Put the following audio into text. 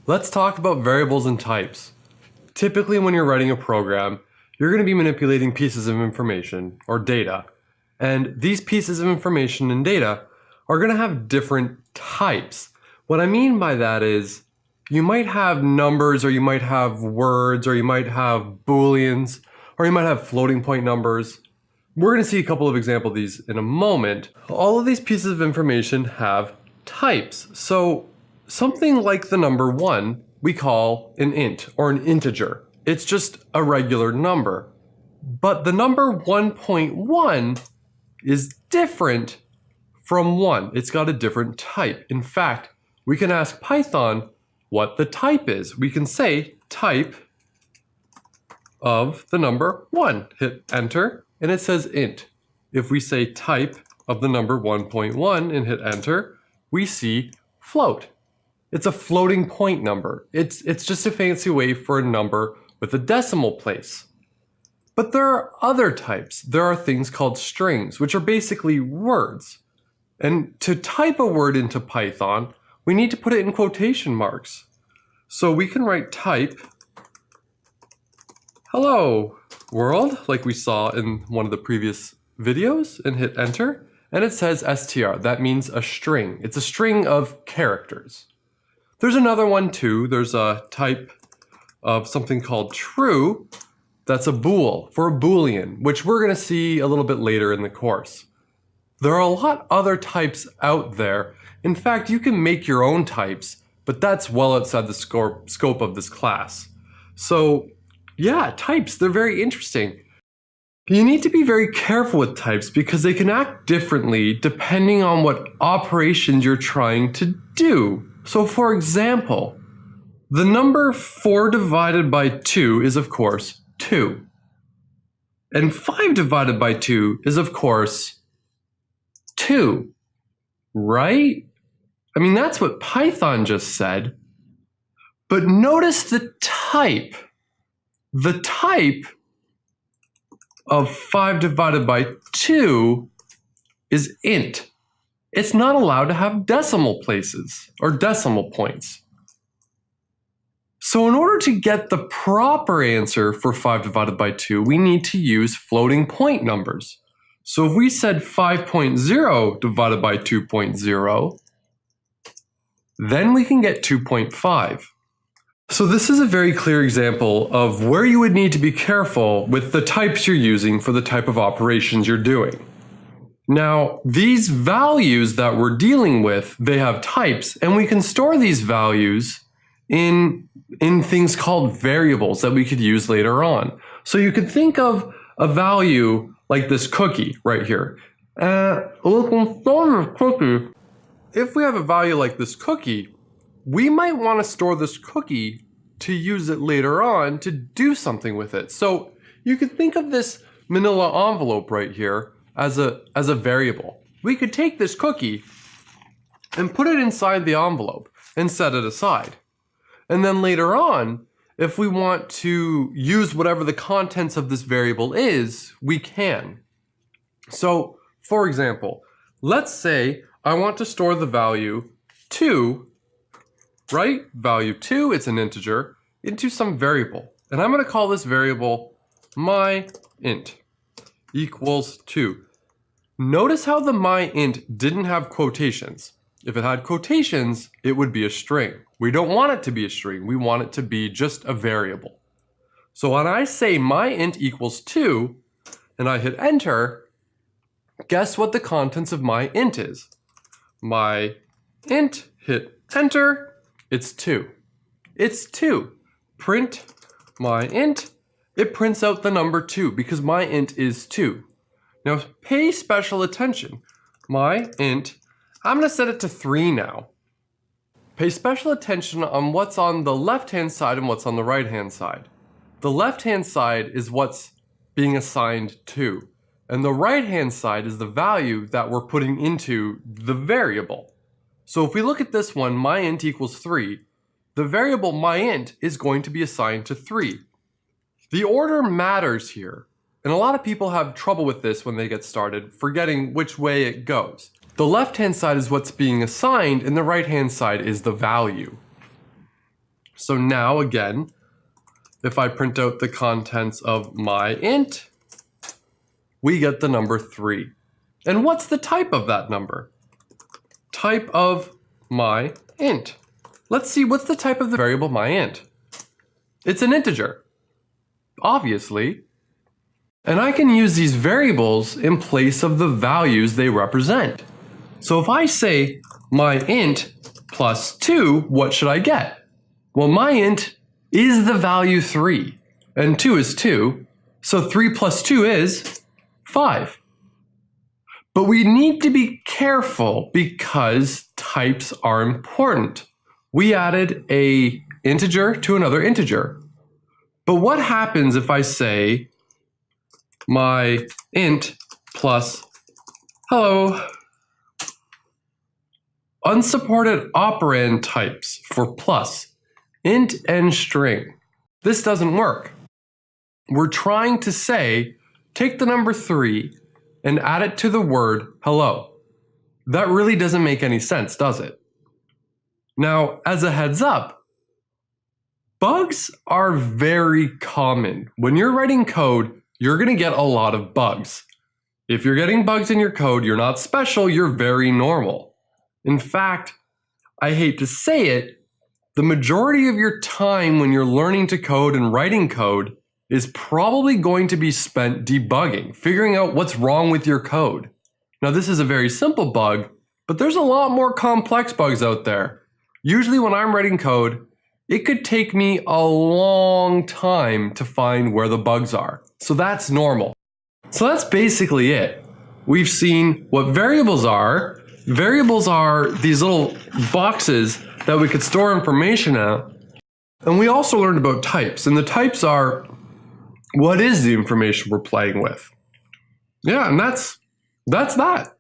Let's talk about variables and types. Typically when you're writing a program, you're going to be manipulating pieces of information or data. And these pieces of information and data are going to have different types. What I mean by that is you might have numbers, or you might have words, or you might have booleans, or you might have floating point numbers. We're going to see a couple of examples of these in a moment. All of these pieces of information have types. So something like the number 1 we call an int or an integer. It's just a regular number. But the number 1.1 is different from 1. It's got a different type. In fact, we can ask Python what the type is. We can say type of the number 1. Hit enter and it says int. If we say type of the number 1.1 and hit enter, we see float. It's a floating point number. It's just a fancy way for a number with a decimal place. But there are other types. There are things called strings, which are basically words. And to type a word into Python, we need to put it in quotation marks. So we can write type hello world, like we saw in one of the previous videos, and hit enter, and it says str. That means a string. It's a string of characters. There's another one too. There's a type of something called true. That's a bool, for a boolean, which we're going to see a little bit later in the course. There are a lot other types out there. In fact, you can make your own types, but that's well outside the scope of this class. So yeah, types, they're very interesting. You need to be very careful with types because they can act differently depending on what operations you're trying to do. So for example, the number 4 divided by 2 is of course 2. And 5 divided by 2 is of course 2, right? I mean, that's what Python just said. But notice the type. The type of 5 divided by 2 is int. It's not allowed to have decimal places or decimal points. So in order to get the proper answer for 5 divided by 2, we need to use floating point numbers. So if we said 5.0 divided by 2.0, then we can get 2.5. So this is a very clear example of where you would need to be careful with the types you're using for the type of operations you're doing. Now, these values that we're dealing with, they have types, and we can store these values in things called variables that we could use later on. So you could think of a value like this cookie right here. If we have a value like this cookie, we might want to store this cookie to use it later on to do something with it. So you could think of this manila envelope right here as a variable. We could take this cookie and put it inside the envelope and set it aside. And then later on, if we want to use whatever the contents of this variable is, we can. So for example, let's say I want to store the value 2, right? Value 2, it's an integer, into some variable. And I'm going to call this variable my int equals 2. Notice how the my int didn't have quotations. If it had quotations, it would be a string. We don't want it to be a string. We want it to be just a variable. So when I say my int equals 2 and I hit enter, guess what the contents of my int is? My int, hit enter, it's 2. It's 2. Print my int. It prints out the number 2 because my int is 2. Now pay special attention. My int, I'm going to set it to 3 now. Pay special attention on what's on the left-hand side and what's on the right-hand side. The left-hand side is what's being assigned to, and the right-hand side is the value that we're putting into the variable. So if we look at this one, my int equals 3, the variable my int is going to be assigned to 3. The order matters here, and a lot of people have trouble with this when they get started, forgetting which way it goes. The left-hand side is what's being assigned, and the right-hand side is the value. So now again, if I print out the contents of my int, we get the number 3. And what's the type of that number? Type of my int. Let's see, what's the type of the variable my int? It's an integer, obviously. And I can use these variables in place of the values they represent. So if I say my int plus 2, what should I get? Well, my int is the value 3, and 2 is 2, so 3 plus 2 is 5. But we need to be careful because types are important. We added an integer to another integer. But what happens if I say my int plus hello? Unsupported operand types for plus, int and string. This doesn't work. We're trying to say, take the number 3 and add it to the word hello. That really doesn't make any sense, does it? Now, as a heads up, bugs are very common. When you're writing code, you're going to get a lot of bugs. If you're getting bugs in your code, you're not special, you're very normal. In fact, I hate to say it, the majority of your time when you're learning to code and writing code is probably going to be spent debugging, figuring out what's wrong with your code. Now, this is a very simple bug, but there's a lot more complex bugs out there. Usually when I'm writing code, it could take me a long time to find where the bugs are. So that's normal. So that's basically it. We've seen what variables are. Variables are these little boxes that we could store information in. And we also learned about types. And the types are, what is the information we're playing with? Yeah, and that's that.